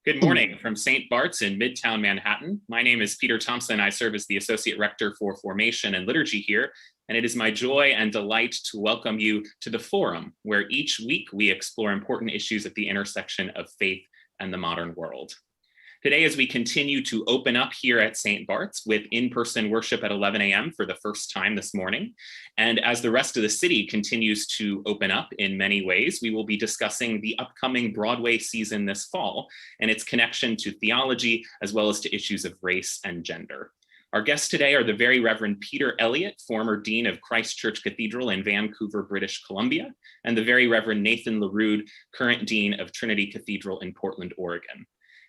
Good morning from St. Bart's in Midtown Manhattan. My name is Peter Thompson. I serve as the Associate Rector for Formation and Liturgy here, and it is my joy and delight to welcome you to the Forum, where each week we explore important issues at the intersection of faith and the modern world. Today, as we continue to open up here at St. Bart's with in-person worship at 11 a.m. for the first time this morning, and as the rest of the city continues to open up in many ways, we will be discussing the upcoming Broadway season this fall and its connection to theology, as well as to issues of race and gender. Our guests today are the Very Reverend Peter Elliott, former Dean of Christ Church Cathedral in Vancouver, British Columbia, and the Very Reverend Nathan LaRude, current Dean of Trinity Cathedral in Portland, Oregon.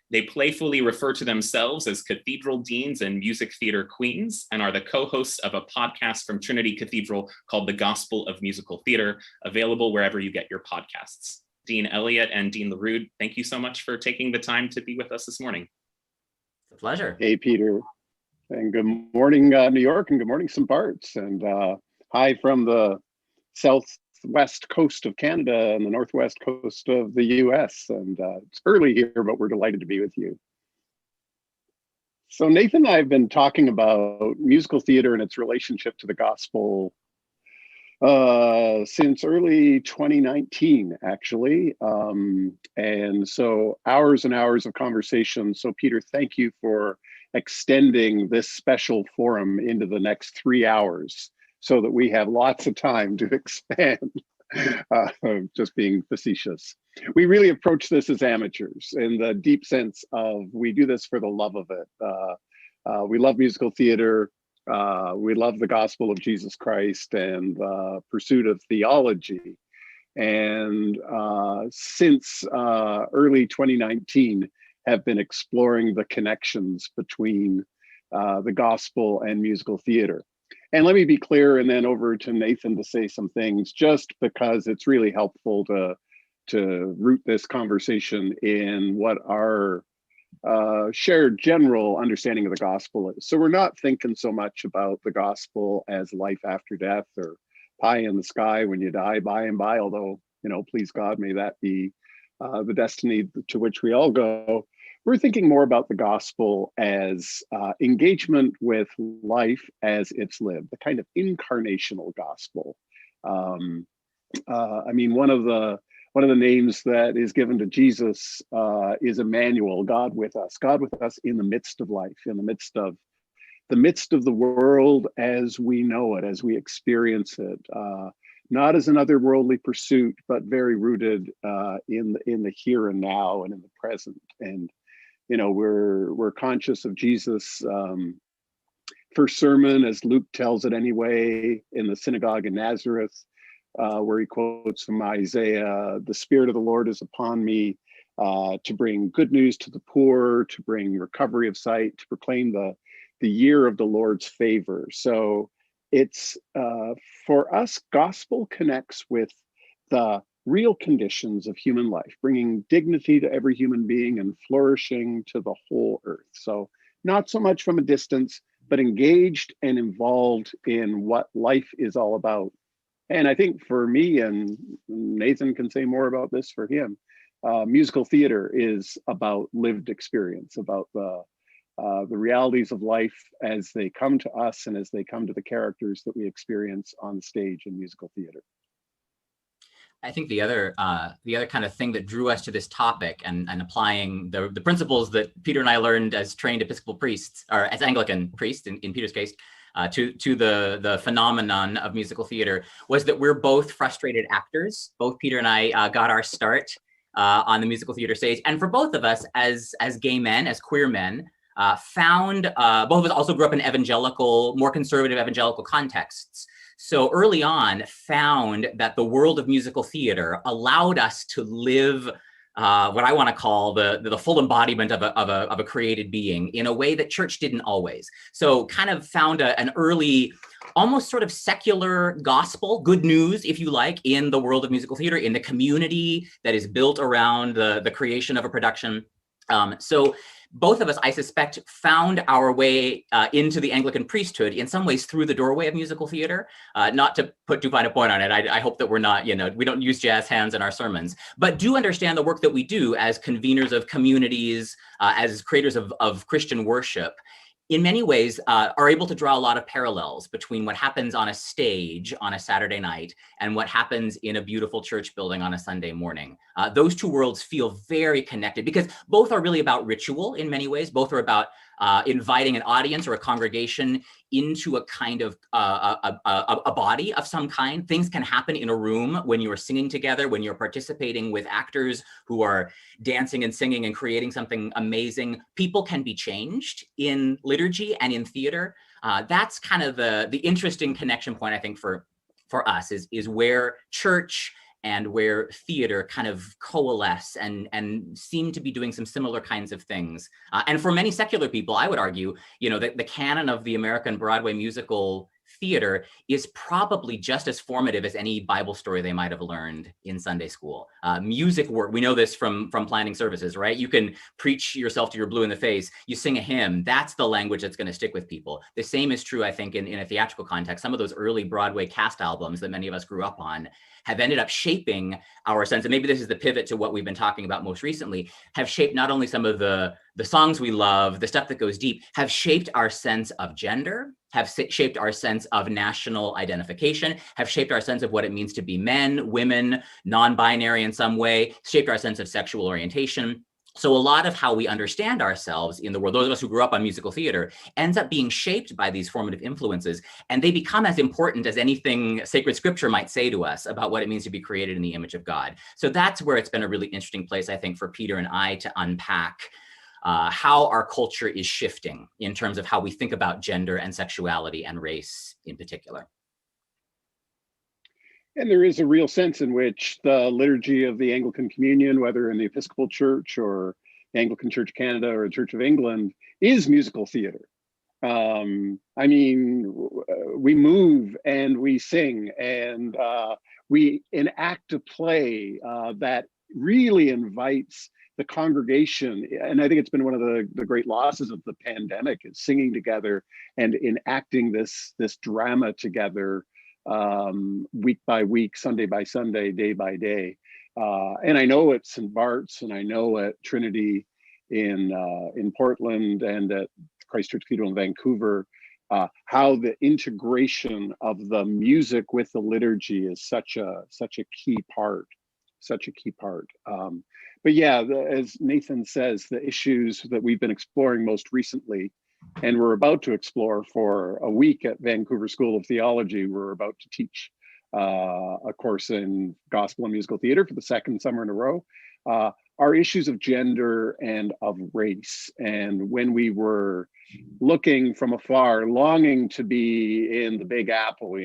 They playfully refer to themselves as Cathedral Deans and Music Theater Queens, and are the co-hosts of a podcast from Trinity Cathedral called The Gospel of Musical Theater, available wherever you get your podcasts. Dean Elliott and Dean LaRude, thank you so much for taking the time to be with us this morning. It's a pleasure. Hey, Peter. And good morning, New York, and good morning, St. Bart's. And hi from the southwest coast of Canada and the northwest coast of the US. And it's early here, but we're delighted to be with you. So Nathan and I have been talking about musical theater and its relationship to the gospel since early 2019, actually. And so hours and hours of conversation. So Peter, thank you for extending this special forum into the next 3 hours, so that we have lots of time to expand. Just being facetious. We really approach this as amateurs in the deep sense of we do this for the love of it. We love musical theater. We love the gospel of Jesus Christ and the pursuit of theology. And since early 2019, have been exploring the connections between the gospel and musical theater. And let me be clear, and then over to Nathan to say some things, just because it's really helpful to root this conversation in what our shared general understanding of the gospel is. So we're not thinking so much about the gospel as life after death or pie in the sky when you die by and by, although, please God, may that be the destiny to which we all go. We're thinking more about the gospel as engagement with life as it's lived, the kind of incarnational gospel. I mean, one of the names that is given to Jesus is Emmanuel, God with us in the midst of life, in the midst of the world as we know it, as we experience it. Not as an otherworldly pursuit, but very rooted in the here and now and in the present. And we're conscious of Jesus' first sermon, as Luke tells it anyway, in the synagogue in Nazareth, where he quotes from Isaiah, "The Spirit of the Lord is upon me to bring good news to the poor, to bring recovery of sight, to proclaim the year of the Lord's favor." So it's for us, gospel connects with the real conditions of human life, bringing dignity to every human being and flourishing to the whole earth. So not so much from a distance, but engaged and involved in what life is all about. And I think for me, and Nathan can say more about this for him, musical theater is about lived experience, about the realities of life as they come to us and as they come to the characters that we experience on stage in musical theater. I think the other kind of thing that drew us to this topic and applying the principles that Peter and I learned as trained Episcopal priests, or as Anglican priests in Peter's case, to the phenomenon of musical theater, was that we're both frustrated actors. Both Peter and I got our start on the musical theater stage, and for both of us as gay men, as queer men, found both of us also grew up in more conservative evangelical contexts. So early on, found that the world of musical theater allowed us to live what I want to call the full embodiment of a created being in a way that church didn't always. So kind of found an early, almost sort of secular gospel, good news, if you like, in the world of musical theater, in the community that is built around the creation of a production. So both of us, I suspect, found our way into the Anglican priesthood in some ways through the doorway of musical theater. Not to put too fine a point on it, I hope that we're not, we don't use jazz hands in our sermons, but do understand the work that we do as conveners of communities, as creators of Christian worship. In many ways, are able to draw a lot of parallels between what happens on a stage on a Saturday night and what happens in a beautiful church building on a Sunday morning. Those two worlds feel very connected because both are really about ritual in many ways. Both are about inviting an audience or a congregation into a kind of a body of some kind. Things can happen in a room when you are singing together, when you're participating with actors who are dancing and singing and creating something amazing. People can be changed in liturgy and in theater. That's kind of the interesting connection point, I think, for us is where church and where theater kind of coalesce and seem to be doing some similar kinds of things. And for many secular people, I would argue, that the canon of the American Broadway musical theater is probably just as formative as any Bible story they might have learned in Sunday school. Music work, we know this from planning services, right? You can preach yourself to your blue in the face, you sing a hymn, that's the language that's going to stick with people. The same is true, I think, in a theatrical context. Some of those early Broadway cast albums that many of us grew up on have ended up shaping our sense, and maybe this is the pivot to what we've been talking about most recently, have shaped not only some of the songs we love, the stuff that goes deep, have shaped our sense of gender, have shaped our sense of national identification, have shaped our sense of what it means to be men, women, non-binary in some way, shaped our sense of sexual orientation. So a lot of how we understand ourselves in the world, those of us who grew up on musical theater, ends up being shaped by these formative influences, and they become as important as anything sacred scripture might say to us about what it means to be created in the image of God. So that's where it's been a really interesting place, I think, for Peter and I to unpack how our culture is shifting in terms of how we think about gender and sexuality and race in particular. And there is a real sense in which the liturgy of the Anglican Communion, whether in the Episcopal Church or the Anglican Church of Canada or the Church of England, is musical theater. I mean, we move and we sing and we enact a play that really invites the congregation. And I think it's been one of the great losses of the pandemic is singing together and enacting this drama together week by week, Sunday by Sunday, day by day. And I know at St. Bart's and I know at Trinity in Portland and at Christ Church Cathedral in Vancouver, how the integration of the music with the liturgy is such a key part, but yeah, as Nathan says, the issues that we've been exploring most recently, and we're about to explore for a week at Vancouver School of Theology, we're about to teach a course in gospel and musical theater for the second summer in a row, are issues of gender and of race. And when we were looking from afar, longing to be in the Big Apple,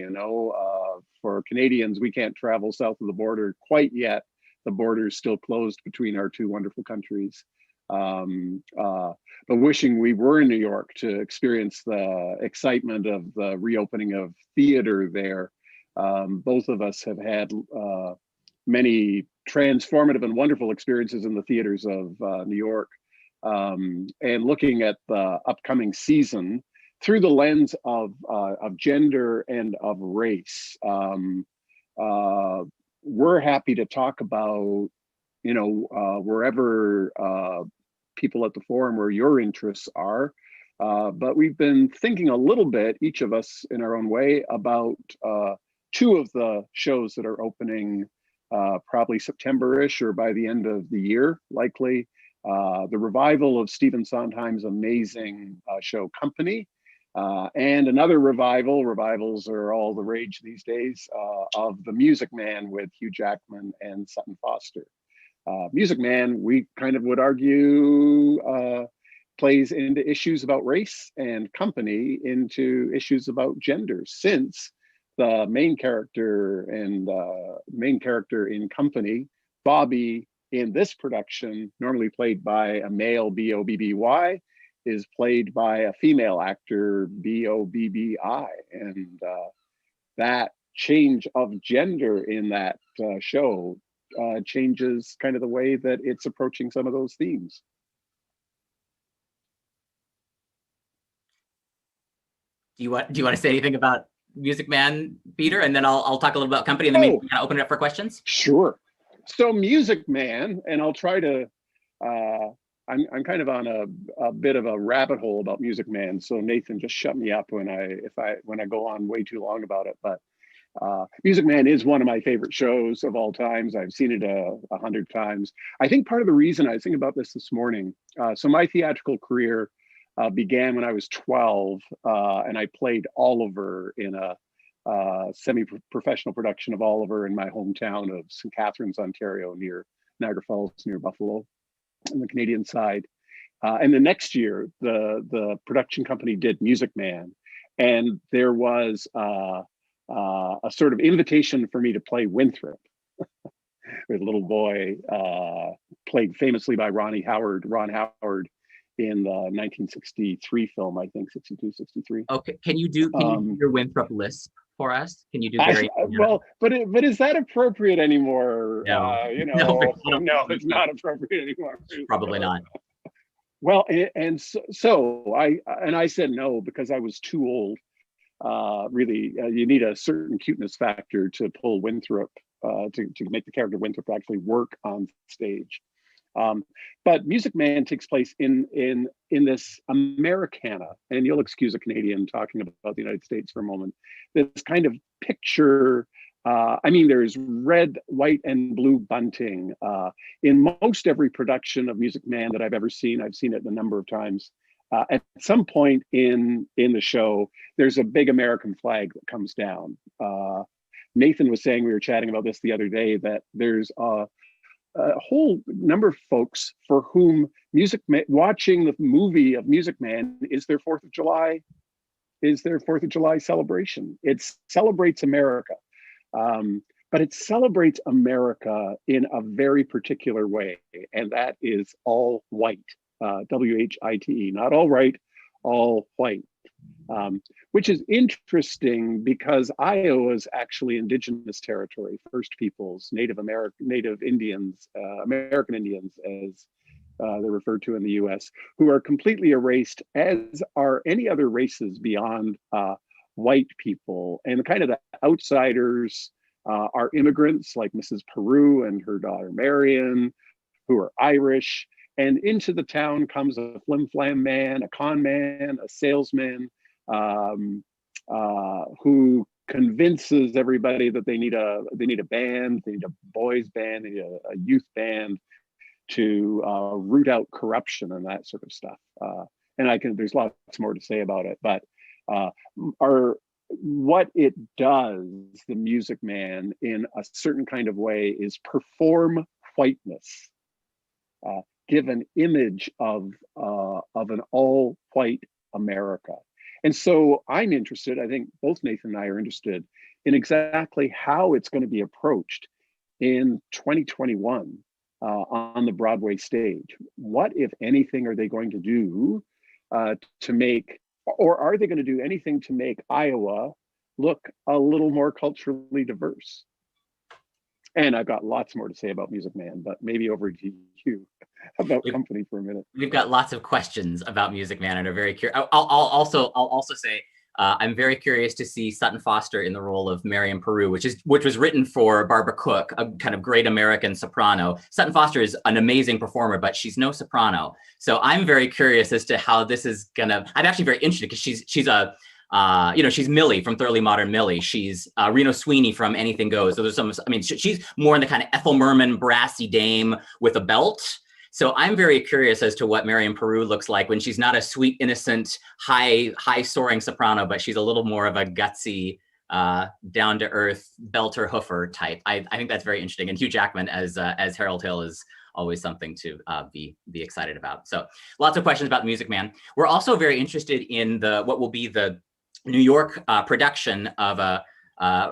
for Canadians, we can't travel south of the border quite yet. The border is still closed between our two wonderful countries. But wishing we were in New York to experience the excitement of the reopening of theater there. Both of us have had many transformative and wonderful experiences in the theaters of New York. And looking at the upcoming season through the lens of gender and of race, we're happy to talk about, wherever people at the forum where your interests are. But we've been thinking a little bit, each of us in our own way, about two of the shows that are opening probably September-ish or by the end of the year, likely. The revival of Stephen Sondheim's amazing show Company, and another revivals are all the rage these days, of The Music Man with Hugh Jackman and Sutton Foster. Music Man, we kind of would argue, plays into issues about race, and Company into issues about gender, since the main character in Company, Bobby, in this production, normally played by a male, B-O-B-B-Y, is played by a female actor, B-O-B-B-I. And that change of gender in that show changes kind of the way that it's approaching some of those themes. Do you want to say anything about Music Man, Peter? And then I'll talk a little about company, and then maybe we can open it up for questions. Sure. So Music Man, and I'll try to, I'm kind of on a bit of a rabbit hole about Music Man. So Nathan, just shut me up when I go on way too long about it. But Music Man is one of my favorite shows of all times. I've seen it 100 times. I think part of the reason I was thinking about this morning, so my theatrical career began when I was 12, and I played Oliver in a semi-professional production of Oliver in my hometown of St. Catharines, Ontario, near Niagara Falls, near Buffalo, on the Canadian side. And the next year, the production company did Music Man, and there was a sort of invitation for me to play Winthrop, with a little boy, played famously by Ron Howard in the 1963 film, I think, 62, 63. Okay, can you do your Winthrop lisp for us? Can you do well, but is that appropriate anymore? No. No, it's not appropriate anymore. Probably not. Well, and so I said no because I was too old. Really, you need a certain cuteness factor to pull Winthrop, to make the character Winthrop actually work on stage. But Music Man takes place in this Americana, and you'll excuse a Canadian talking about the United States for a moment. This kind of picture. There's red, white, and blue bunting in most every production of Music Man that I've ever seen. I've seen it a number of times. At some point in the show, there's a big American flag that comes down. Nathan was saying, we were chatting about this the other day, that there's a whole number of folks for whom watching the movie of Music Man is their 4th of July celebration. It celebrates America, but it celebrates America in a very particular way, and that is all white. WHITE, not all right, all white, which is interesting because Iowa is actually indigenous territory, First Peoples, Native Indians, American Indians, as they're referred to in the US, who are completely erased, as are any other races beyond white people. And kind of the outsiders are immigrants like Mrs. Peru and her daughter Marion, who are Irish. And into the town comes a flim-flam man, a con man, a salesman, who convinces everybody that they need a band, they need a boys band, they need a youth band to root out corruption and that sort of stuff. And there's lots more to say about it, but what it does, the Music Man, in a certain kind of way, is perform whiteness. Give an image of an all-white America. And so I'm interested, I think both Nathan and I are interested in exactly how it's going to be approached in 2021 on the Broadway stage. What, if anything, are they going to do to make, or are they going to do anything to make Iowa look a little more culturally diverse? And I've got lots more to say about Music Man, but maybe over to you about company for a minute. We've got lots of questions about Music Man and are very curious. I'll also say I'm very curious to see Sutton Foster in the role of Marion Peru, which was written for Barbara Cook, a kind of great American soprano. Sutton Foster is an amazing performer, but she's no soprano. So I'm very curious as to how this is gonna. I'm actually very interested because she's she's Millie from Thoroughly Modern Millie. She's Reno Sweeney from Anything Goes. So there's she's more in the kind of Ethel Merman brassy dame with a belt. So I'm very curious as to what Marion Peru looks like when she's not a sweet, innocent, high soaring soprano, but she's a little more of a gutsy, down to earth belter hoofer type. I think that's very interesting. And Hugh Jackman as Harold Hill is always something to be excited about. So lots of questions about Music Man. We're also very interested in what will be the New York production of a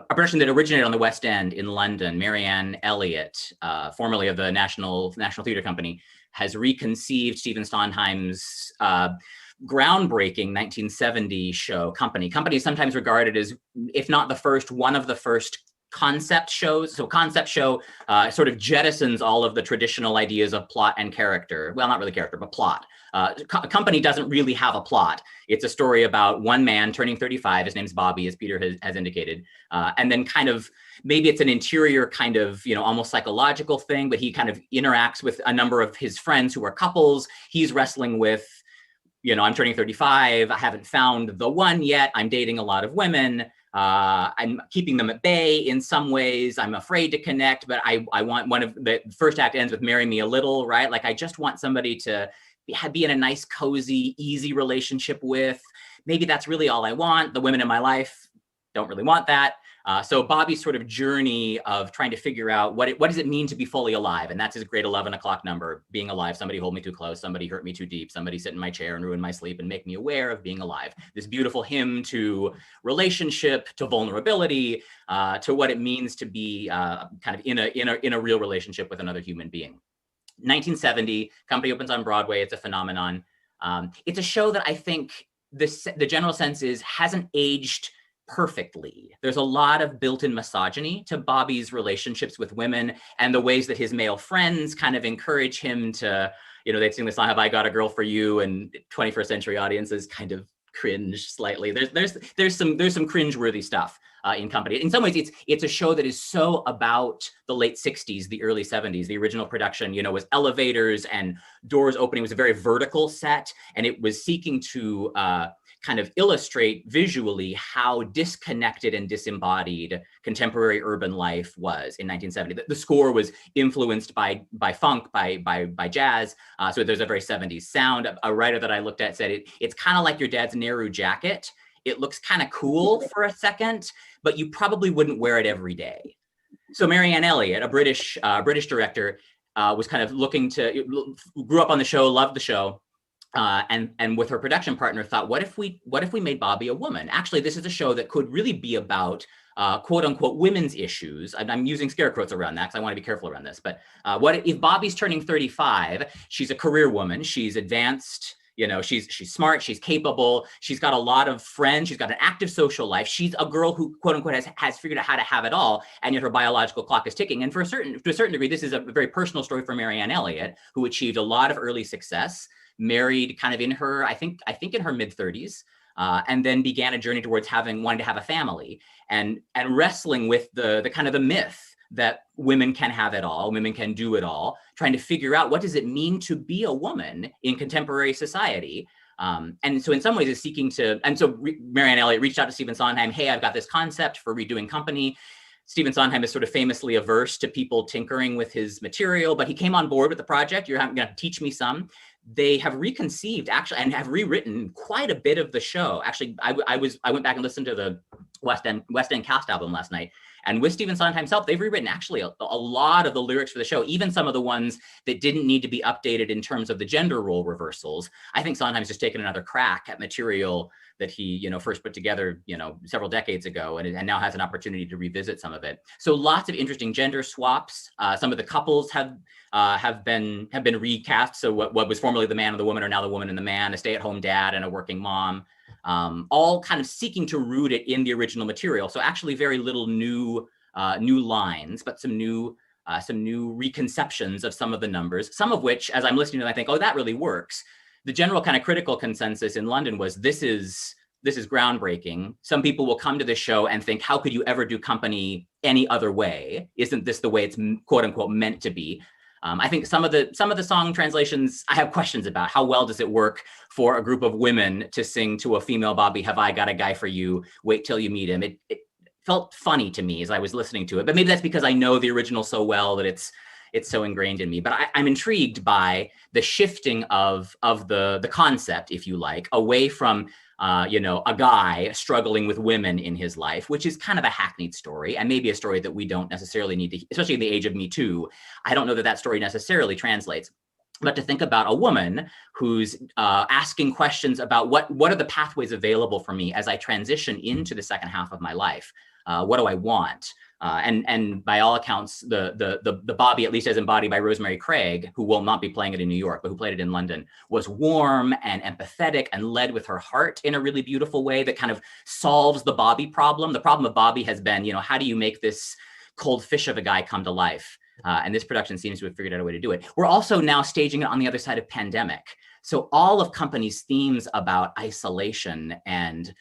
production that originated on the West End in London. Marianne Elliott, formerly of the National Theatre Company, has reconceived Stephen Sondheim's groundbreaking 1970 show Company. Company is sometimes regarded as, if not the first, one of the first concept shows. So concept show sort of jettisons all of the traditional ideas of plot and character. Well, not really character, but plot. Company doesn't really have a plot. It's a story about one man turning 35. His name's Bobby, as Peter has indicated. And then kind of, maybe it's an interior kind of, almost psychological thing, but he kind of interacts with a number of his friends who are couples. He's wrestling with, I'm turning 35. I haven't found the one yet. I'm dating a lot of women. I'm keeping them at bay in some ways. I'm afraid to connect, but I want one of the first act ends with marry me a little, right? Like, I just want somebody to be in a nice, cozy, easy relationship with. Maybe that's really all I want. The women in my life don't really want that. So Bobby's sort of journey of trying to figure out what does it mean to be fully alive? And that's his great 11 o'clock number, being alive. Somebody hold me too close, somebody hurt me too deep, somebody sit in my chair and ruin my sleep and make me aware of being alive. This beautiful hymn to relationship, to vulnerability, to what it means to be kind of in a real relationship with another human being. 1970, company opens on Broadway. It's a phenomenon. It's a show that I think the general sense is hasn't aged perfectly. There's a lot of built-in misogyny to Bobby's relationships with women and the ways that his male friends kind of encourage him to, they'd sing the song, "Have I Got a Girl for You?" and 21st century audiences kind of cringe slightly. There's some cringeworthy stuff in Company. In some ways, it's a show that is so about the late 60s, the early 70s. The original production, was elevators and doors opening. It was a very vertical set, and it was seeking to kind of illustrate visually how disconnected and disembodied contemporary urban life was in 1970. The score was influenced by funk, by jazz. So there's a very 70s sound. A writer that I looked at said it's kind of like your dad's Nehru jacket. It looks kind of cool for a second, but you probably wouldn't wear it every day. So Marianne Elliott, a British director, was kind of grew up on the show, loved the show. And with her production partner thought, what if we made Bobby a woman? Actually, this is a show that could really be about quote unquote women's issues. I'm using scare quotes around that because I want to be careful around this. But what if Bobby's turning 35? She's a career woman. She's advanced. She's smart. She's capable. She's got a lot of friends. She's got an active social life. She's a girl who quote unquote has figured out how to have it all, and yet her biological clock is ticking. And to a certain degree, this is a very personal story for Marianne Elliott, who achieved a lot of early success. Married kind of in her, I think in her mid 30s, and then began a journey towards wanting to have a family and wrestling with the kind of the myth that women can have it all, women can do it all, trying to figure out what does it mean to be a woman in contemporary society. And so in some ways is seeking to, and so Marianne Elliott reached out to Stephen Sondheim, hey, I've got this concept for redoing Company. Stephen Sondheim is sort of famously averse to people tinkering with his material, but he came on board with the project. You're going to teach me some. They have reconceived actually and have rewritten quite a bit of the show. Actually, I went back and listened to the West End cast album last night. And with Stephen Sondheim's help, they've rewritten actually a lot of the lyrics for the show, even some of the ones that didn't need to be updated in terms of the gender role reversals. I think Sondheim's just taken another crack at material that he, first put together, several decades ago, and now has an opportunity to revisit some of it. So lots of interesting gender swaps. Some of the couples have been recast. So what was formerly the man and the woman are now the woman and the man, a stay-at-home dad and a working mom. All kind of seeking to root it in the original material. So actually very little new lines, but some new reconceptions of some of the numbers, some of which, as I'm listening to them, I think, oh, that really works. The general kind of critical consensus in London was this is groundbreaking. Some people will come to this show and think, how could you ever do Company any other way? Isn't this the way it's quote unquote meant to be? I think some of the song translations I have questions about. How well does it work for a group of women to sing to a female Bobby, have I got a guy for you, wait till you meet him? It felt funny to me as I was listening to it, but maybe that's because I know the original so well that it's so ingrained in me. But I'm intrigued by the shifting of the concept, if you like, away from a guy struggling with women in his life, which is kind of a hackneyed story, and maybe a story that we don't necessarily need to, especially in the age of Me Too. I don't know that story necessarily translates. but to think about a woman who's asking questions about what are the pathways available for me as I transition into the second half of my life. What do I want? And by all accounts, the Bobby, at least as embodied by Rosemary Craig, who will not be playing it in New York, but who played it in London, was warm and empathetic and led with her heart in a really beautiful way that kind of solves the Bobby problem. The problem of Bobby has been, how do you make this cold fish of a guy come to life? And this production seems to have figured out a way to do it. We're also now staging it on the other side of pandemic. So all of Company's themes about isolation and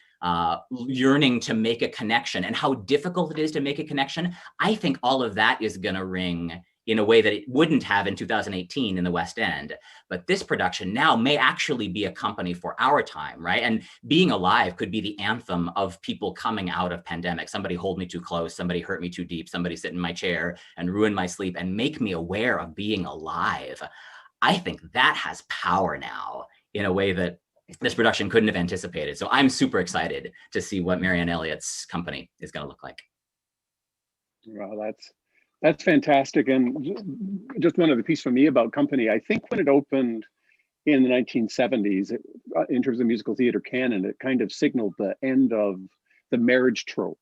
yearning to make a connection and how difficult it is to make a connection, I think all of that is going to ring in a way that it wouldn't have in 2018 in the West End. But this production now may actually be a Company for our time, right? And Being Alive could be the anthem of people coming out of pandemic. Somebody hold me too close, somebody hurt me too deep, somebody sit in my chair and ruin my sleep and make me aware of being alive. I think that has power now in a way that this production couldn't have anticipated. So I'm super excited to see what Marianne Elliott's Company is going to look like. Well, that's fantastic. And just one other piece for me about Company, I think when it opened in the 1970s, in terms of musical theater canon, it kind of signaled the end of the marriage trope.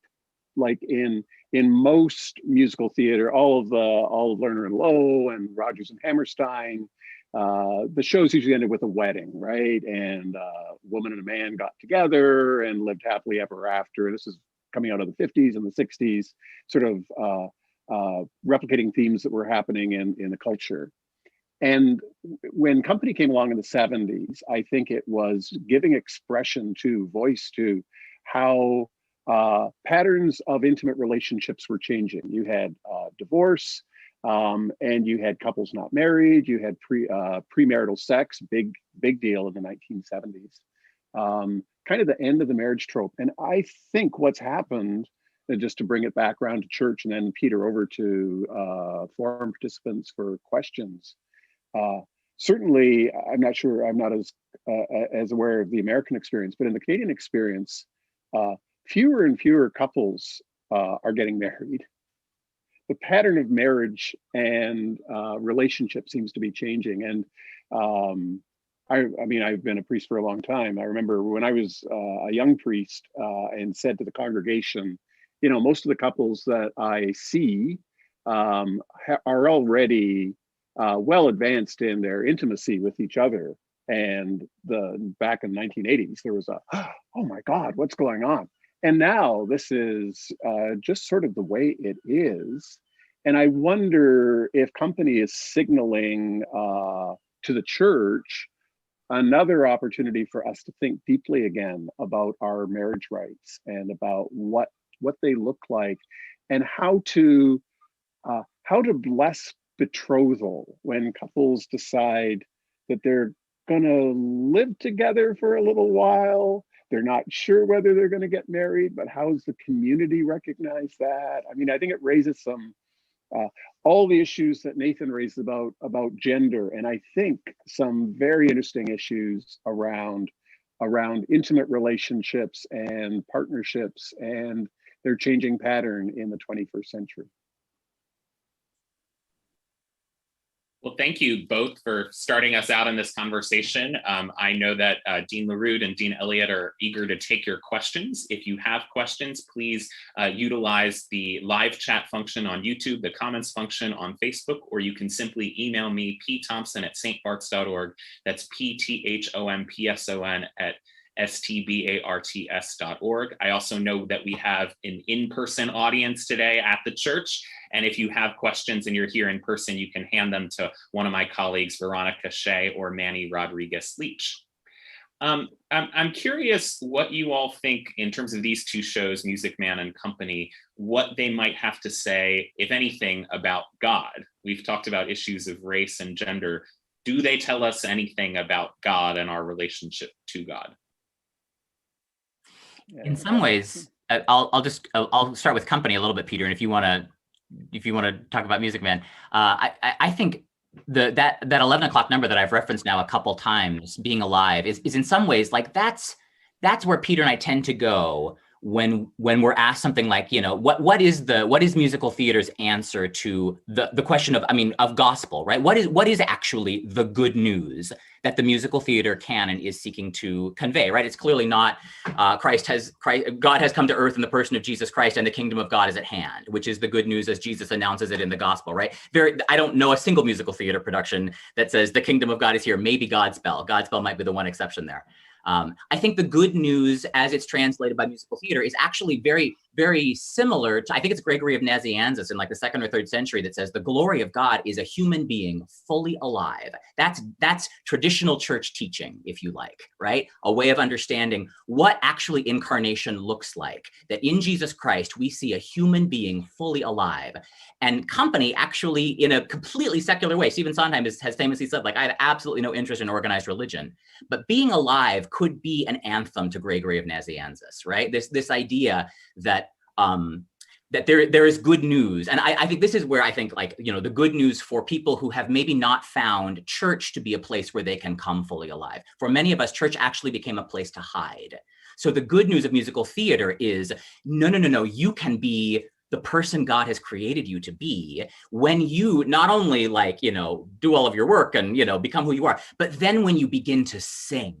Like in most musical theater, all of Lerner and Loewe and Rodgers and Hammerstein, the shows usually ended with a wedding, right? And a woman and a man got together and lived happily ever after. This is coming out of the 50s and the 60s, sort of replicating themes that were happening in the culture. And when Company came along in the 70s, I think it was giving expression to, voice to, how patterns of intimate relationships were changing. You had divorce, and you had couples not married. You had premarital sex, big deal in the 1970s. Kind of the end of the marriage trope. And I think what's happened, just to bring it back around to church and then Peter over to forum participants for questions. Certainly, I'm not sure, I'm not as aware of the American experience, but in the Canadian experience, fewer and fewer couples are getting married. The pattern of marriage and relationship seems to be changing. And I mean, I've been a priest for a long time. I remember when I was a young priest and said to the congregation, most of the couples that I see are already well advanced in their intimacy with each other. And back in the 1980s, there was oh my God, what's going on? And now this is just sort of the way it is. And I wonder if Company is signaling to the church another opportunity for us to think deeply again about our marriage rights and about what they look like and how to bless betrothal when couples decide that they're going to live together for a little while. They're not sure whether they're going to get married, but how does the community recognize that? I mean, I think it raises some all the issues that Nathan raised about gender, and I think some very interesting issues around intimate relationships and partnerships and their changing pattern in the 21st century. Well, thank you both for starting us out in this conversation. I know that Dean LaRue and Dean Elliott are eager to take your questions. If you have questions, please utilize the live chat function on YouTube, the comments function on Facebook, or you can simply email me, pthompson@stbarts.org. That's PTHOMPSON@stbarts.org. I also know that we have an in-person audience today at the church. And if you have questions and you're here in person, you can hand them to one of my colleagues, Veronica Shea or Manny Rodriguez-Leach. I'm curious what you all think in terms of these two shows, Music Man and Company, what they might have to say, if anything, about God. We've talked about issues of race and gender. Do they tell us anything about God and our relationship to God? In some ways, I'll start with Company a little bit, Peter, and if you want to talk about Music Man, I think that 11 o'clock number that I've referenced now a couple times, Being Alive, is in some ways like that's where Peter and I tend to go when we're asked something like, what is musical theater's answer to the question of gospel, right? What is actually the good news that the musical theater canon is seeking to convey, right? It's clearly not God has come to earth in the person of Jesus Christ, and the kingdom of God is at hand, which is the good news as Jesus announces it in the gospel, right? I don't know a single musical theater production that says the kingdom of God is here. Maybe Godspell. Godspell might be the one exception there. I think the good news as it's translated by musical theater is actually very, very similar to, I think it's Gregory of Nazianzus in like the 2nd or 3rd century that says the glory of God is a human being fully alive. That's traditional church teaching, if you like, right? A way of understanding what actually incarnation looks like, that in Jesus Christ, we see a human being fully alive. And Company actually, in a completely secular way, Stephen Sondheim has famously said, like, I have absolutely no interest in organized religion, but being alive could be an anthem to Gregory of Nazianzus, right? This idea that there is good news. And I think this is where I think, like, the good news for people who have maybe not found church to be a place where they can come fully alive. For many of us, church actually became a place to hide. So the good news of musical theater is, no, you can be the person God has created you to be when you not only do all of your work and, become who you are, but then when you begin to sing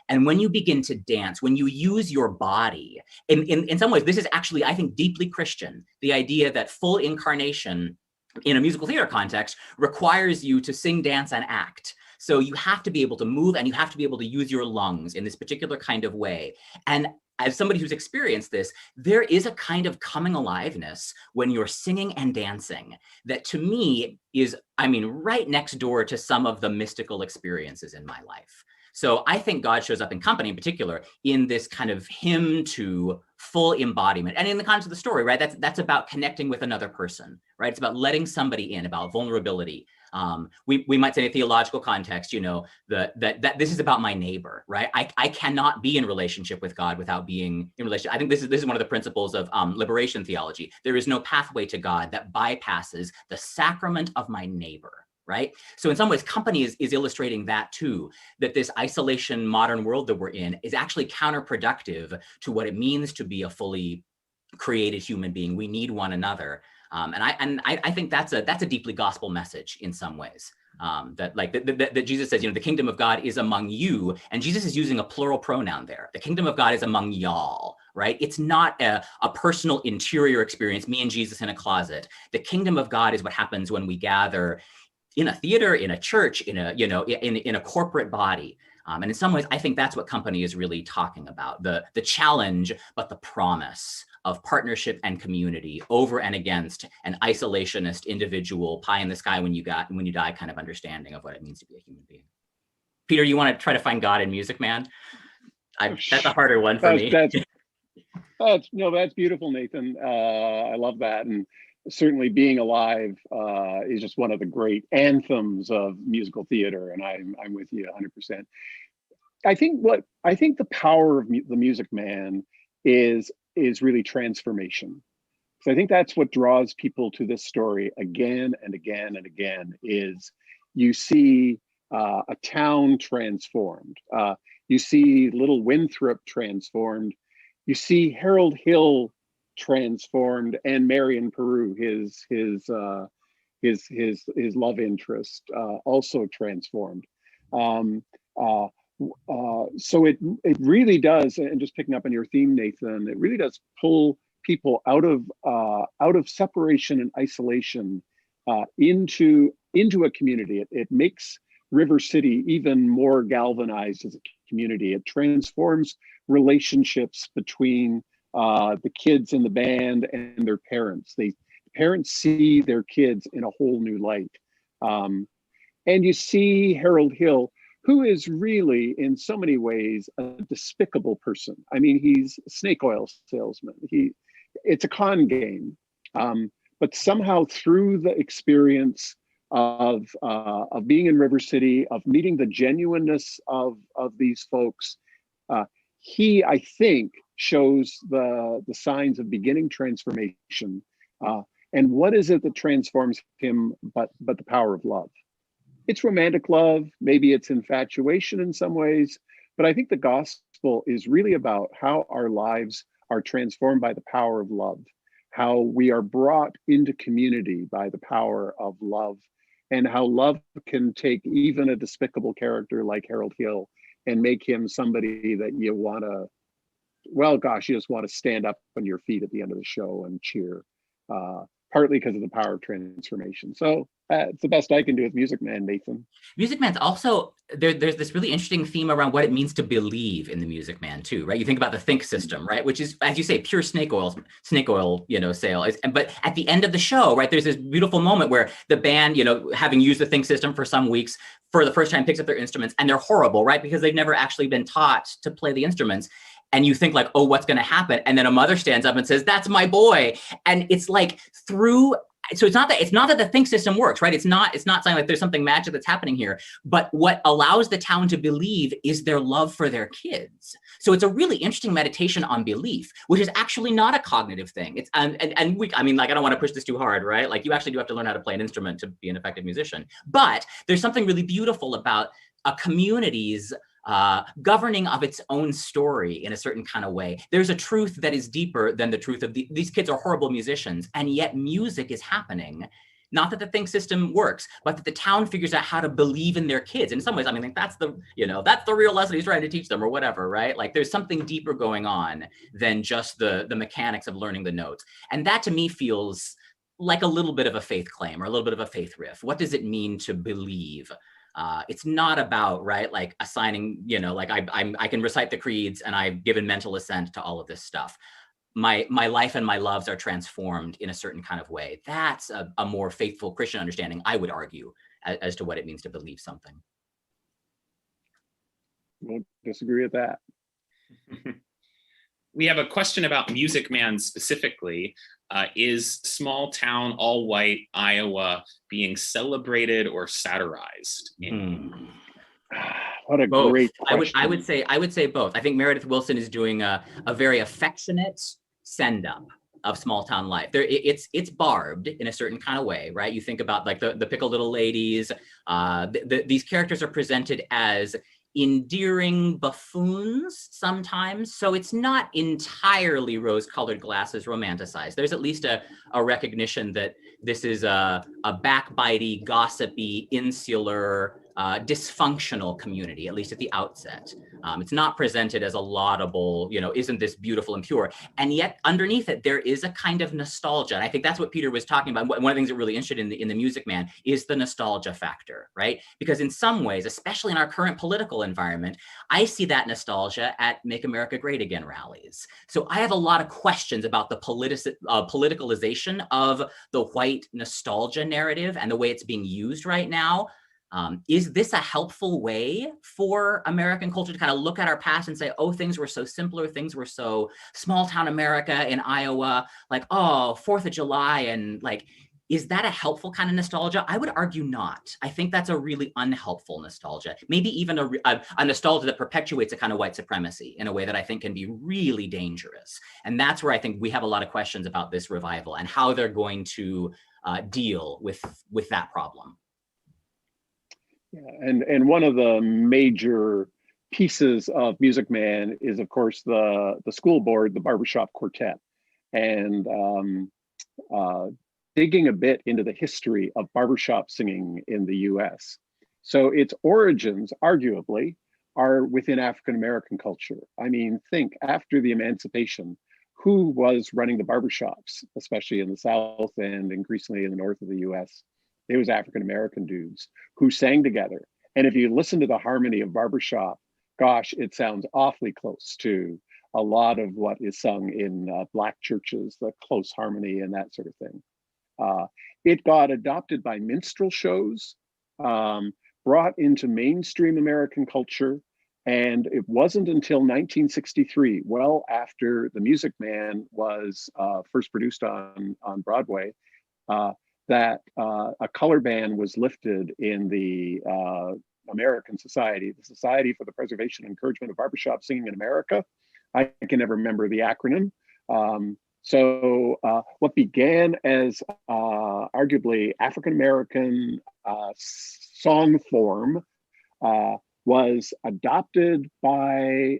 and when you begin to dance, when you use your body, in some ways, this is actually, I think, deeply Christian, the idea that full incarnation in a musical theater context requires you to sing, dance, and act. So you have to be able to move and you have to be able to use your lungs in this particular kind of way. And as somebody who's experienced this, there is a kind of coming aliveness when you're singing and dancing that to me is, right next door to some of the mystical experiences in my life. So I think God shows up in Company in particular in this kind of hymn to full embodiment. And in the context of the story, right, that's about connecting with another person, right? It's about letting somebody in, about vulnerability. We might say in a theological context, that this is about my neighbor, right? I cannot be in relationship with God without being in relationship. I think this is one of the principles of liberation theology. There is no pathway to God that bypasses the sacrament of my neighbor, right? So in some ways, Company is illustrating that too, that this isolation modern world that we're in is actually counterproductive to what it means to be a fully created human being. We need one another. And I think that's a deeply gospel message in some ways. That Jesus says, the kingdom of God is among you, and Jesus is using a plural pronoun there. The kingdom of God is among y'all, right? It's not a personal interior experience, me and Jesus in a closet. The kingdom of God is what happens when we gather in a theater, in a church, in a corporate body. And in some ways, I think that's what Company is really talking about, the challenge, but the promise of partnership and community over and against an isolationist, individual, pie in the sky when you die kind of understanding of what it means to be a human being. Peter, you want to try to find God in music, man? That's a harder one for me. That's beautiful, Nathan. I love that. And certainly Being Alive is just one of the great anthems of musical theater. And I'm with you 100%. I think the power of the Music Man is really transformation. So I think that's what draws people to this story again and again and again is you see a town transformed. You see Little Winthrop transformed. You see Harold Hill transformed, and Marion Peru, his love interest, also transformed. So it really does, and just picking up on your theme, Nathan, it really does pull people out of separation and isolation into a community. It makes River City even more galvanized as a community. It transforms relationships between the kids in the band and their parents. Parents see their kids in a whole new light. And you see Harold Hill, who is really, in so many ways, a despicable person. I mean, he's a snake oil salesman. It's a con game. But somehow through the experience of being in River City, of meeting the genuineness of these folks, he, I think, shows the signs of beginning transformation. And what is it that transforms him but the power of love? It's romantic love, maybe it's infatuation in some ways, but I think the gospel is really about how our lives are transformed by the power of love, how we are brought into community by the power of love, and how love can take even a despicable character like Harold Hill and make him somebody that you want to, well, gosh, you just want to stand up on your feet at the end of the show and cheer, partly because of the power of transformation. So it's the best I can do with Music Man, Nathan. Music Man's also, there's this really interesting theme around what it means to believe in the Music Man too, right? You think about the think system, right? Which is, as you say, pure snake oil, sale. But at the end of the show, right, there's this beautiful moment where the band, having used the think system for some weeks, for the first time picks up their instruments, and they're horrible, right? Because they've never actually been taught to play the instruments. And you think like, oh, what's going to happen? And then a mother stands up and says, "That's my boy." And it's like so it's not that the think system works, right? It's not saying like there's something magic that's happening here, but what allows the town to believe is their love for their kids. So it's a really interesting meditation on belief, which is actually not a cognitive thing. It's I don't want to push this too hard, right? Like you actually do have to learn how to play an instrument to be an effective musician, but there's something really beautiful about a community's governing of its own story in a certain kind of way. There's a truth that is deeper than the truth of these kids are horrible musicians, and yet music is happening. Not that the think system works, but that the town figures out how to believe in their kids. In some ways, that's the real lesson he's trying to teach them or whatever, right? Like there's something deeper going on than just the mechanics of learning the notes. And that to me feels like a little bit of a faith claim or a little bit of a faith riff. What does it mean to believe? It's not about, right, like assigning, I can recite the creeds and I've given mental assent to all of this stuff. My life and my loves are transformed in a certain kind of way. That's a more faithful Christian understanding, I would argue, as to what it means to believe something. Won't disagree with that. We have a question about Music Man specifically. Is small town, all white Iowa being celebrated or satirized? What a both. great question. I would say both. I think Meredith Willson is doing a very affectionate send up of small town life. It's barbed in a certain kind of way, right? You think about like the pickle little ladies. These characters are presented as endearing buffoons sometimes. So it's not entirely rose-colored glasses romanticized. There's at least a recognition that this is a backbitey, gossipy, insular, dysfunctional community, at least at the outset. It's not presented as a laudable, isn't this beautiful and pure? And yet underneath it, there is a kind of nostalgia. And I think that's what Peter was talking about. One of the things that really interested in the Music Man is the nostalgia factor, right? Because in some ways, especially in our current political environment, I see that nostalgia at Make America Great Again rallies. So I have a lot of questions about the politicalization of the white nostalgia narrative and the way it's being used right now. Is this a helpful way for American culture to kind of look at our past and say, oh, things were so simpler, things were so small town America in Iowa, like, oh, 4th of July, and like, is that a helpful kind of nostalgia? I would argue not. I think that's a really unhelpful nostalgia, maybe even a nostalgia that perpetuates a kind of white supremacy in a way that I think can be really dangerous. And that's where I think we have a lot of questions about this revival and how they're going to deal with that problem. Yeah, and one of the major pieces of Music Man is, of course, the school board, the Barbershop Quartet, and digging a bit into the history of barbershop singing in the US. So its origins, arguably, are within African American culture. I mean, think after the emancipation, who was running the barbershops, especially in the South and increasingly in the north of the US? It was African American dudes who sang together. And if you listen to the harmony of barbershop, gosh, it sounds awfully close to a lot of what is sung in Black churches, the close harmony and that sort of thing. It got adopted by minstrel shows, brought into mainstream American culture. And it wasn't until 1963, well after The Music Man was first produced on Broadway, that a color ban was lifted in the American Society, the Society for the Preservation and Encouragement of Barbershop Singing in America. I can never remember the acronym. So what began as arguably African-American song form was adopted by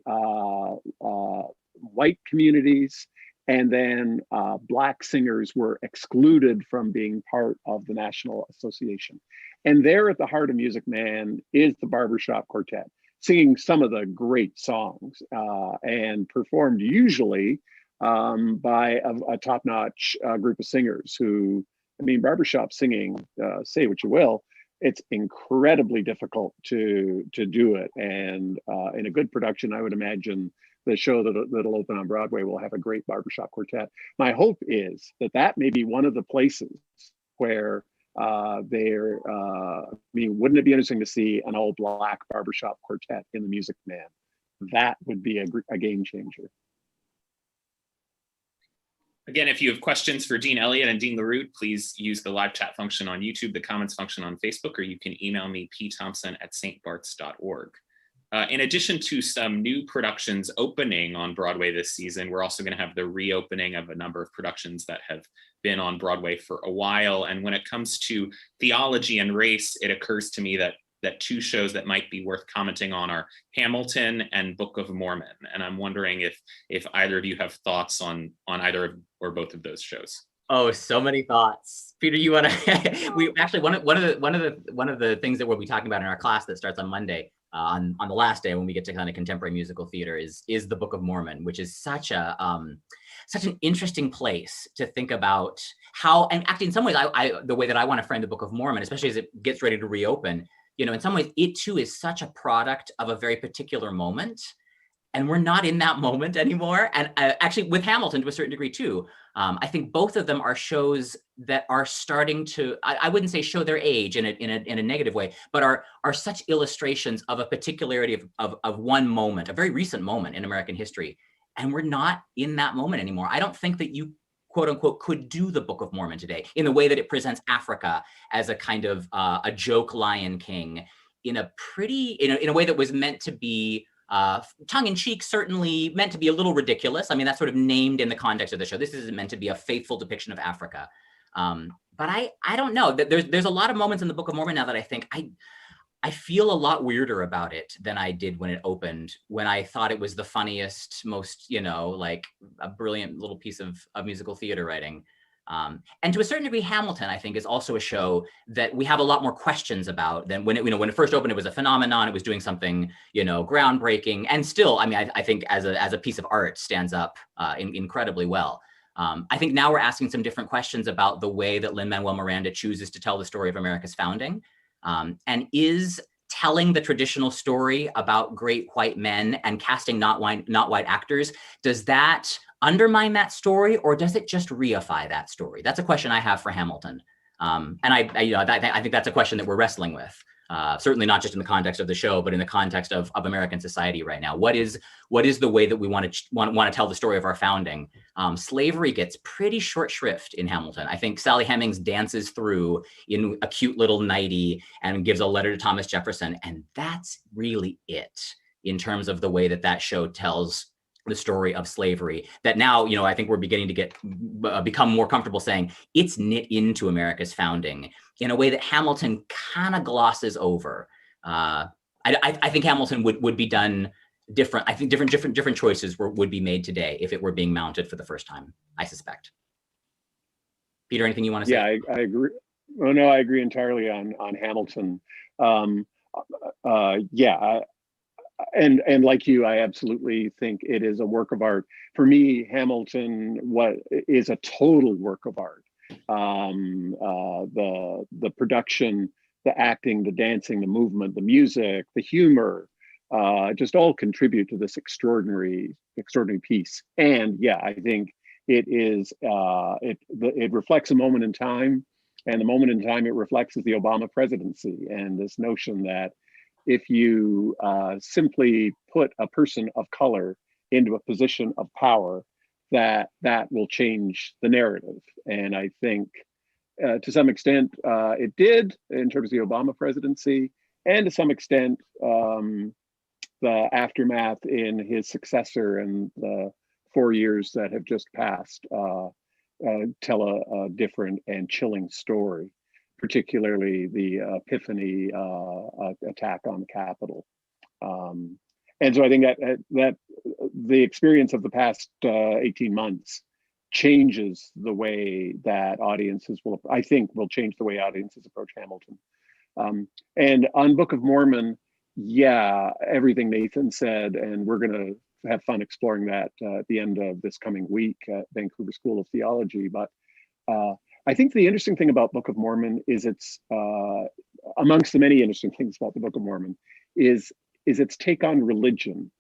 white communities, and then Black singers were excluded from being part of the National Association. And there at the heart of Music Man is the Barbershop Quartet, singing some of the great songs and performed usually by a top-notch group of singers who, I mean, barbershop singing, say what you will, it's incredibly difficult to do it. And in a good production, I would imagine the show that'll open on Broadway will have a great barbershop quartet. My hope is that may be one of the places where I mean, wouldn't it be interesting to see an all Black barbershop quartet in the Music Man? That would be a game changer. Again, if you have questions for Dean Elliott and Dean LaRue, please use the live chat function on YouTube, the comments function on Facebook, or you can email me, pthompson@stbarts.org. In addition to some new productions opening on Broadway this season, we're also going to have the reopening of a number of productions that have been on Broadway for a while. And when it comes to theology and race, it occurs to me that two shows that might be worth commenting on are Hamilton and Book of Mormon. And I'm wondering if either of you have thoughts on either of, or both of those shows. Oh, so many thoughts. Peter, you want to? We actually one of the things that we'll be talking about in our class that starts on Monday, on the last day when we get to kind of contemporary musical theater, is the Book of Mormon, which is such an interesting place to think about how, and actually in some ways, the way that I want to frame the Book of Mormon, especially as it gets ready to reopen, you know, in some ways, it too is such a product of a very particular moment. And we're not in that moment anymore. And actually with Hamilton to a certain degree too, I think both of them are shows that are starting to, I wouldn't say show their age in a negative way, but are such illustrations of a particularity of one moment, a very recent moment in American history. And we're not in that moment anymore. I don't think that you, quote unquote, could do the Book of Mormon today in the way that it presents Africa as a kind of a joke Lion King in a way that was meant to be tongue-in-cheek, certainly meant to be a little ridiculous. I mean, that's sort of named in the context of the show. This isn't meant to be a faithful depiction of Africa. But I don't know. There's a lot of moments in the Book of Mormon now that I think I feel a lot weirder about it than I did when it opened, when I thought it was the funniest, most, like a brilliant little piece of musical theater writing. And to a certain degree, Hamilton, I think, is also a show that we have a lot more questions about than when it first opened. It was a phenomenon. It was doing something, groundbreaking, and still, I mean, I think as a piece of art stands up incredibly well. I think now we're asking some different questions about the way that Lin-Manuel Miranda chooses to tell the story of America's founding, and is telling the traditional story about great white men and casting not white actors. Does that undermine that story, or does it just reify that story? That's a question I have for Hamilton. And I think that's a question that we're wrestling with. Certainly not just in the context of the show, but in the context of American society right now. What is the way that we want to tell the story of our founding? Slavery gets pretty short shrift in Hamilton. I think Sally Hemings dances through in a cute little nightie and gives a letter to Thomas Jefferson, and that's really it in terms of the way that show tells the story of slavery. That now, I think we're beginning to become more comfortable saying it's knit into America's founding in a way that Hamilton kind of glosses over. I think Hamilton would be done different. I think different choices would be made today if it were being mounted for the first time, I suspect. Peter, anything you want to say? Yeah, I agree. Oh, no, I agree entirely on Hamilton. And like you, I absolutely think it is a work of art. For me, Hamilton is a total work of art. The production, the acting, the dancing, the movement, the music, the humor, just all contribute to this extraordinary piece. And yeah, I think it is. It reflects a moment in time, and the moment in time it reflects is the Obama presidency, and this notion that if you simply put a person of color into a position of power, that will change the narrative. And I think to some extent it did in terms of the Obama presidency, and to some extent the aftermath in his successor and the 4 years that have just passed tell a different and chilling story, particularly the Epiphany attack on the Capitol. And so I think that the experience of the past 18 months changes the way that audiences will change the way audiences approach Hamilton. And on Book of Mormon, yeah, everything Nathan said, and we're going to have fun exploring that at the end of this coming week at Vancouver School of Theology. But I think the interesting thing about Book of Mormon is it's, amongst the many interesting things about the Book of Mormon, is its take on religion.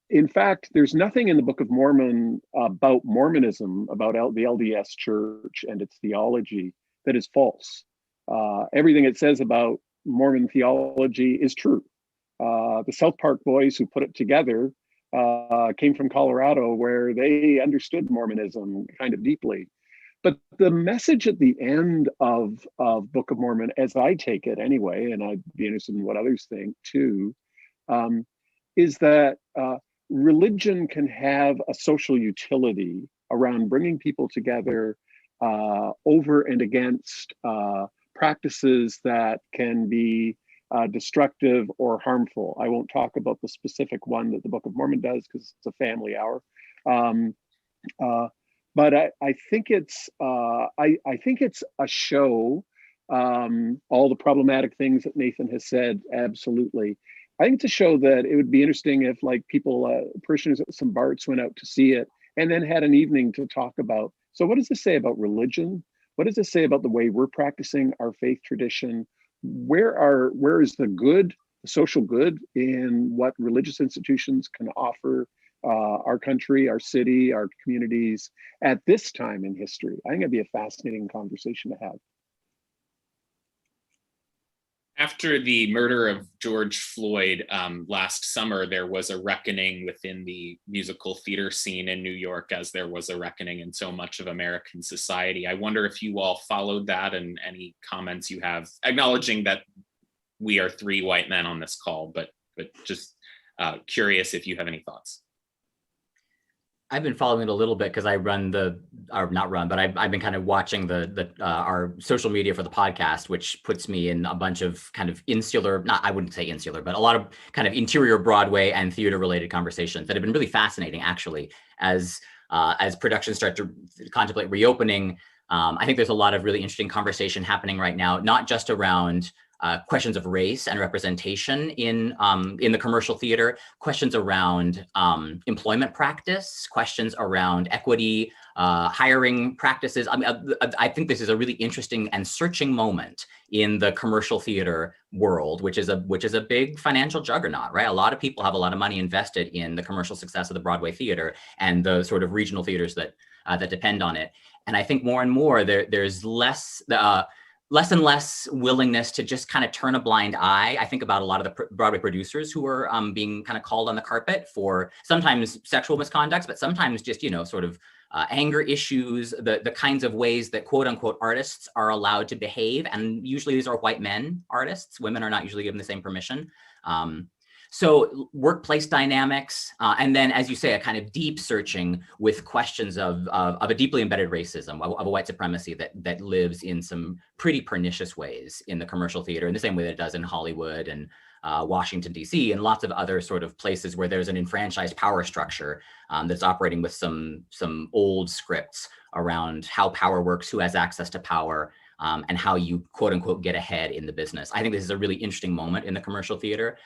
In fact, there's nothing in the Book of Mormon about Mormonism, about the LDS Church and its theology, that is false. Everything it says about Mormon theology is true. The South Park boys who put it together came from Colorado, where they understood Mormonism kind of deeply. But the message at the end of Book of Mormon, as I take it anyway, and I'd be interested in what others think too, is that religion can have a social utility around bringing people together over and against practices that can be destructive or harmful. I won't talk about the specific one that the Book of Mormon does because it's a family hour. But I think it's a show. All the problematic things that Nathan has said, absolutely. I think it's a show that it would be interesting if, like, people, parishioners at some BART'S went out to see it and then had an evening to talk about, so what does this say about religion? What does this say about the way we're practicing our faith tradition? Where is the good, the social good in what religious institutions can offer our country, our city, our communities at this time in history? I think it'd be a fascinating conversation to have. After the murder of George Floyd last summer, there was a reckoning within the musical theater scene in New York, as there was a reckoning in so much of American society. I wonder if you all followed that, and any comments you have, acknowledging that we are three white men on this call, but just curious if you have any thoughts. I've been following it a little bit because I run I've been kind of watching our social media for the podcast, which puts me in a bunch of kind of insular, I wouldn't say insular, but a lot of kind of interior Broadway and theater related conversations that have been really fascinating, actually, as productions start to contemplate reopening. I think there's a lot of really interesting conversation happening right now, not just around questions of race and representation in the commercial theater, questions around employment practice, questions around equity, hiring practices. I mean, I think this is a really interesting and searching moment in the commercial theater world, which is a big financial juggernaut, right? A lot of people have a lot of money invested in the commercial success of the Broadway theater and the sort of regional theaters that depend on it. And I think more and more there's less and less willingness to just kind of turn a blind eye. I think about a lot of the Broadway producers who are being kind of called on the carpet for sometimes sexual misconducts, but sometimes just, sort of anger issues, the kinds of ways that quote unquote artists are allowed to behave. And usually these are white men artists. Women are not usually given the same permission. So workplace dynamics, and then, as you say, a kind of deep searching with questions of a deeply embedded racism, of a white supremacy that lives in some pretty pernicious ways in the commercial theater, in the same way that it does in Hollywood and Washington, D.C., and lots of other sort of places where there's an enfranchised power structure that's operating with some old scripts around how power works, who has access to power, and how you quote unquote get ahead in the business. I think this is a really interesting moment in the commercial theater.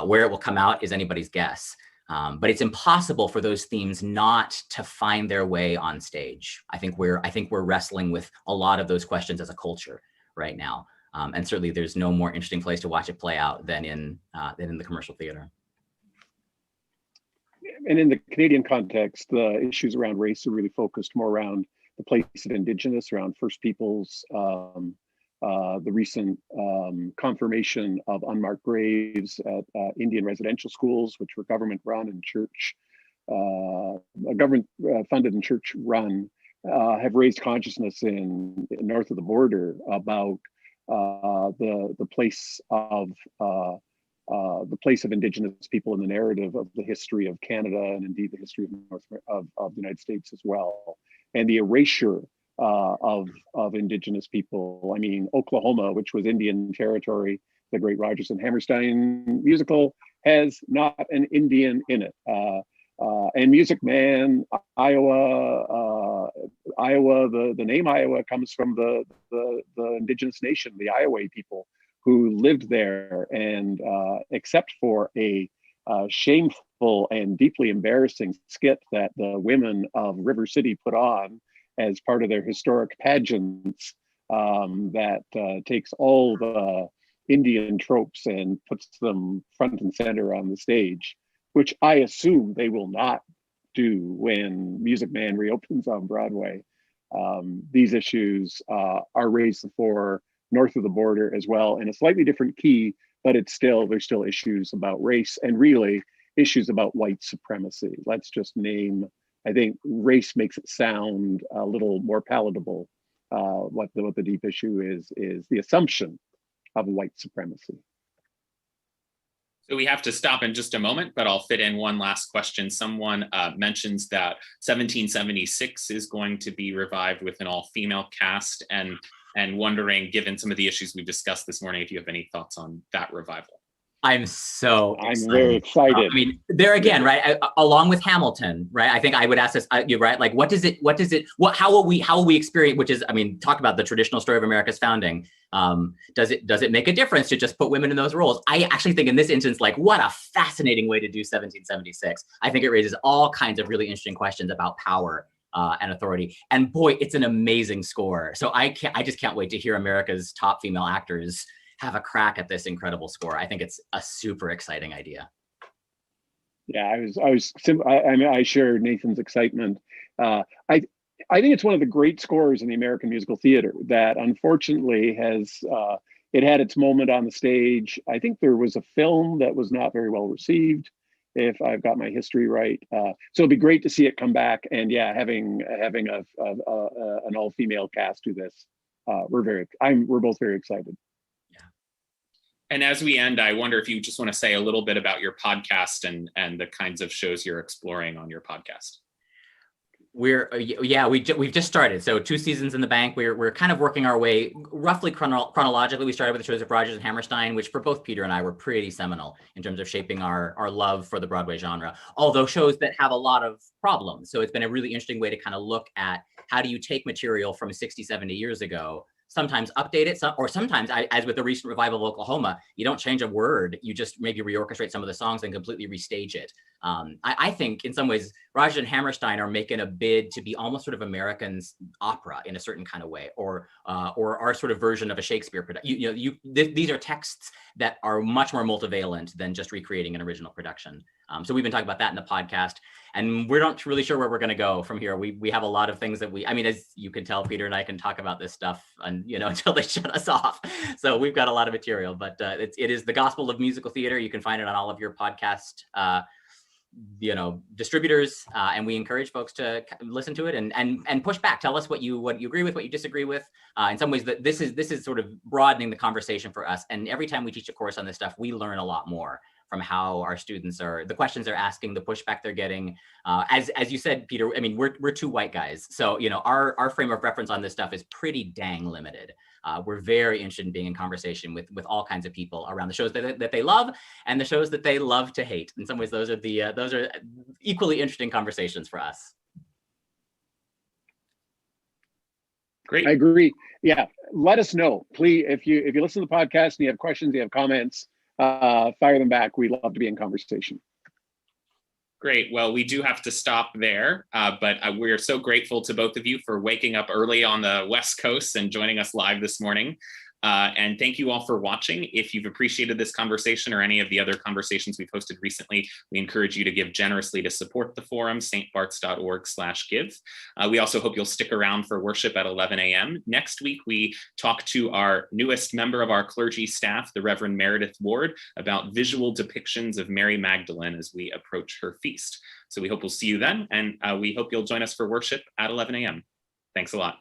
Where it will come out is anybody's guess. But it's impossible for those themes not to find their way on stage. I think we're wrestling with a lot of those questions as a culture right now. And certainly there's no more interesting place to watch it play out than in the commercial theater. And in the Canadian context, the issues around race are really focused more around the place of Indigenous, around First Peoples, the recent confirmation of unmarked graves at Indian residential schools, which were government run and church, government funded and church run, have raised consciousness in north of the border about the place of Indigenous people in the narrative of the history of Canada, and indeed the history of the United States as well, and the erasure of Indigenous people. I mean, Oklahoma, which was Indian territory, the great Rodgers and Hammerstein musical, has not an Indian in it. And Music Man, Iowa, the name Iowa comes from the indigenous nation, the Iowa people who lived there. And except for a shameful and deeply embarrassing skit that the women of River City put on as part of their historic pageants, that takes all the Indian tropes and puts them front and center on the stage, which I assume they will not do when Music Man reopens on Broadway. These issues are raised for north of the border as well, in a slightly different key, but there's still issues about race and really issues about white supremacy. Let's just name, I think race makes it sound a little more palatable. What the deep issue is the assumption of white supremacy. So we have to stop in just a moment, but I'll fit in one last question. Someone mentions that 1776 is going to be revived with an all-female cast, and wondering, given some of the issues we've discussed this morning, if you have any thoughts on that revival. I'm very excited. I mean, there again, right? Along with Hamilton, right? I think I would ask this, you're right. Like, how will we experience? Which is, I mean, talk about the traditional story of America's founding. Does it make a difference to just put women in those roles? I actually think in this instance, like, what a fascinating way to do 1776. I think it raises all kinds of really interesting questions about power and authority. And boy, it's an amazing score. So I just can't wait to hear America's top female actors have a crack at this incredible score. I think it's a super exciting idea. Yeah, I share Nathan's excitement. I think it's one of the great scores in the American musical theater that unfortunately it had its moment on the stage. I think there was a film that was not very well received, if I've got my history right. So it'd be great to see it come back, and yeah, having an all-female cast do this. We're both very excited. And as we end, I wonder if you just want to say a little bit about your podcast and the kinds of shows you're exploring on your podcast. We've just started. So 2 seasons in the bank. We're kind of working our way roughly chronologically. We started with the shows of Rodgers and Hammerstein, which for both Peter and I were pretty seminal in terms of shaping our love for the Broadway genre, although shows that have a lot of problems. So it's been a really interesting way to kind of look at how do you take material from 60, 70 years ago, sometimes update it, or sometimes, as with the recent revival of Oklahoma, you don't change a word, you just maybe reorchestrate some of the songs and completely restage it. I think in some ways, Rodgers and Hammerstein are making a bid to be almost sort of American's opera in a certain kind of way, or our sort of version of a Shakespeare production. These are texts that are much more multivalent than just recreating an original production. So we've been talking about that in the podcast, and we're not really sure where we're going to go from here. We have a lot of things that as you can tell, Peter and I can talk about this stuff and until they shut us off. So we've got a lot of material, but it is the gospel of musical theater. You can find it on all of your podcast distributors, and we encourage folks to listen to it and push back. Tell us what you agree with, what you disagree with. In some ways, that this is sort of broadening the conversation for us. And every time we teach a course on this stuff, we learn a lot more from how our students the questions they're asking, the pushback they're getting. As you said, Peter, we're 2 white guys, so our frame of reference on this stuff is pretty dang limited. We're very interested in being in conversation with all kinds of people around the shows that they love and the shows that they love to hate. In some ways, those are equally interesting conversations for us. Great. I agree. Yeah, let us know, please, if you listen to the podcast and you have questions, you have comments, fire them back. We'd love to be in conversation. Great. Well, we do have to stop there, but we're so grateful to both of you for waking up early on the West Coast and joining us live this morning. And thank you all for watching. If you've appreciated this conversation or any of the other conversations we've hosted recently, we encourage you to give generously to support the forum, stbarts.org/give. We also hope you'll stick around for worship at 11 a.m. Next week, we talk to our newest member of our clergy staff, the Reverend Meredith Ward, about visual depictions of Mary Magdalene as we approach her feast. So we hope we'll see you then, and we hope you'll join us for worship at 11 a.m. Thanks a lot.